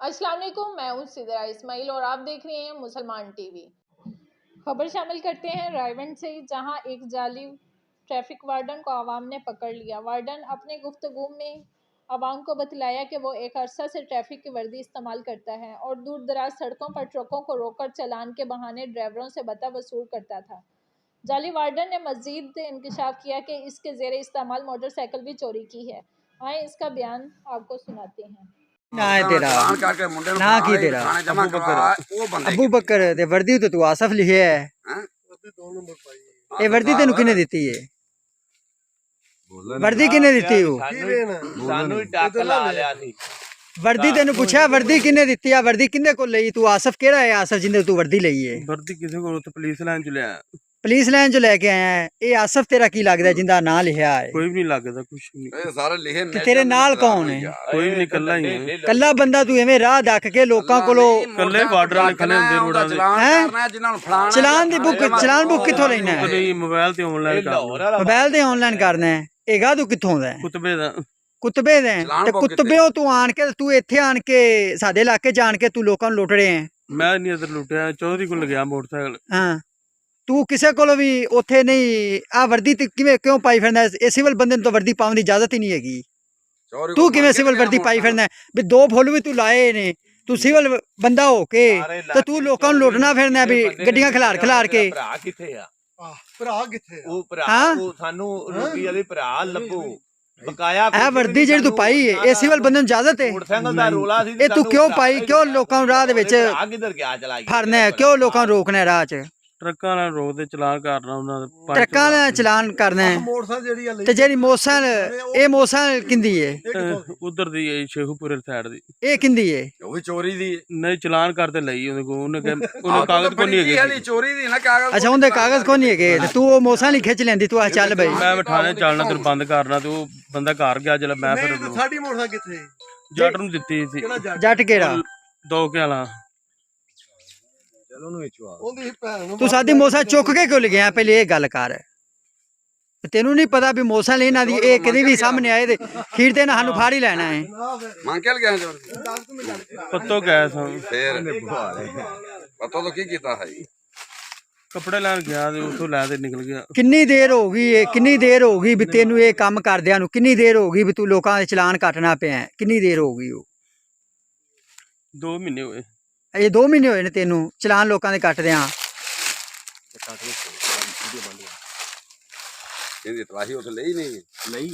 अस्सलाम वालेकुम, मैं हूं सिदरा इस्माइल और आप देख रहे हैं मुसलमान टीवी। खबर शामिल करते हैं रायवंड से, जहां एक जाली ट्रैफिक वार्डन को आवाम ने पकड़ लिया। वार्डन अपने गुफ्तगू में आवाम को बतलाया कि वो एक अरसा से ट्रैफिक की वर्दी इस्तेमाल करता है और दूर दराज सड़कों पर ट्रकों को रोककर चालान के बहाने ड्राइवरों से बता वसूल करता था। जाली वार्डन ने मजीद इंकशाफ किया कि इसके ज़ेरे इस्तेमाल मोटरसाइकिल भी चोरी की है। आए इसका बयान आपको सुनाते हैं। ना है तेरा ना की तेरा अबू बकर ते वर्दी तो तू आसफ लिखे है। ये वर्दी तेन किने दी है? वर्दी किने दी? वर्दी तेन पूछा वर्दी किने दी? वर्दी किंदे को लई? तू आसफ केड़ा है? आसफ जिंदे तू वर्दी लई है? वर्दी किसे को तो पुलिस लाइन च लिया। पुलिस लाइन जो लेके आया है। ये आसफ तेरा की लगदा है जिंदा नाम लिखा है? कोई भी नहीं लगदा, कुछ नहीं। सारे लिखे ते तेरे नाल कौन है? कोई भी नहीं, कल्ला ही है। कल्ला बंदा तू एवें राह दक के लोकां कोलों कल्ले बार्डर वाले खले हुंदे रोडां दे हैं? चलान बुक कित्थों लेना है? नहीं, मोबाइल ते ऑनलाइन करना। मोबाइल ते ऑनलाइन करना है। एगा तू कित्थों दा है? कुतबे दा। कुतबे दे ते कुतबेओ तू आन के तू इत्थे आन के साडे इलाके जान के तू लोकां नूं लुट रहे हैं। मैं नहीं इधर लुटिया, चौधरी को लग्या मोटरसाइकिल। हां, तू किसे कोलों भी ओथे नहीं आ वर्दी ते किवें क्यों पाई फिरना है? ए सिविल बंदे नूं तो वर्दी पाउण दी इजाजत ही नहीं हैगी। तू किवें सिविल वर्दी पाई फिरना है? भी दो फुੱਲ भी तू लाए ने, तू सिविल बंदा हो के ते तू लोकां नूं लुटना फिरना है भी गड्डियां खिलार के। ਭਰਾ ਕਿੱਥੇ ਆ? ਭਰਾ ਕਿੱਥੇ ਆ? ਉਹ ਭਰਾ ਹਾਂ? ਉਹ ਸਾਨੂੰ ਰੋਟੀ ਵਾਲੇ ਭਰਾ ਲੱਭੋ। ਬਕਾਇਆ ए वर्दी जेहड़ी तू पाई है ए सिविल बंदे नूं इजाजत है? ਮੋਟਰਸਾਈਕਲ ਦਾ ਰੋਲਾ ਸੀ। ए तू क्यों पाई? क्यों लोकां नूं राह दे विच ਭਰਾ ਕਿੱਧਰ ਗਿਆ ਚਲਾ ਗਿਆ? फड़ना है? क्यों लोकां नूं रोकना है राह च? ट्रकां नाल रोकदे चलान करना उन्हां दे। ट्रकां दा चलान करना है ਮੋਟਰਸਾਈਕਲ ਜਿਹੜੀ ਆ ਲਈ ते जेहड़ी मोटरसाइकिल ए मोटरसाइकिल किंदी है? उधर दी शेखुपुर साइड दी। ए किंदी है? ਉਹ ਵੀ ਚੋਰੀ ਦੀ नहीं चलान करते लई ਉਹਦੇ ਕੋ ਉਹਨੇ कागज को नहीं हाली ਹੈਗੇ। चोरी दी ना कागज। अच्छा उनके कागज को नहीं है? तू वो मोटरसाइकिल खिंच लेंदी, तू आ चल बई। मैं बिठाने चलना तेरे बंद करना ते ਉਹ ਬੰਦਾ ਘਰ ਗਿਆ ਜਦ ਮੈਂ ਫਿਰ ਨਹੀਂ ਸਾਡੀ ਮੋਟਰਸਾਈਕਲ ਕਿੱਥੇ? ਜੱਟ ਨੂੰ ਦਿੱਤੀ ਸੀ। ਕਿਹੜਾ ਜੱਟ? जट केड़ा? ਦੋ ਕਿਆਲਾ ਚਲੋ ਨੂੰ ਵਿੱਚੋਂ ਆ ਉਹਦੀ ਭੈਣ ਨੂੰ तू सादी मोटरसाइकिल चुक के क्यों ले गया? पहले ये गल कर। तेनू नहीं पता भी मोटरसाइकिल इन्हां दी ए कदी भी सामने आए ते खीर ते ना सानू फाड़ ही लेना है। ਮੰਗ ਕੇ ਲਗਿਆ ਜੋ ਪੱਤੋ ਗਏ ਸਾਂ। ਫੇਰ ਪਤਾ ਤਾਂ ਕੀ ਕੀਤਾ ਹੈ ਕੱਪੜੇ ਲੈਣ ਗਿਆ ਤੇ ਉੱਥੋਂ ਲੈ ਤੇ ਨਿਕਲ ਗਿਆ। किन्नी देर हो गई है? किन्नी देर हो गई भी तेनू ये काम करदियां नू? किन्नी देर हो गई भी तू लोकां दे चलान कटना पिया है? किन्नी देर हो गई हो? 2 ਮਹੀਨੇ ਹੋਏ। ये 2 महीने होए ने तेनू चलान लोकां दे कटदियां? ਇਹਦੀ ਤਲਾਸ਼ੀ ਉਸ ਲਈ ਨਹੀਂ ਲਈ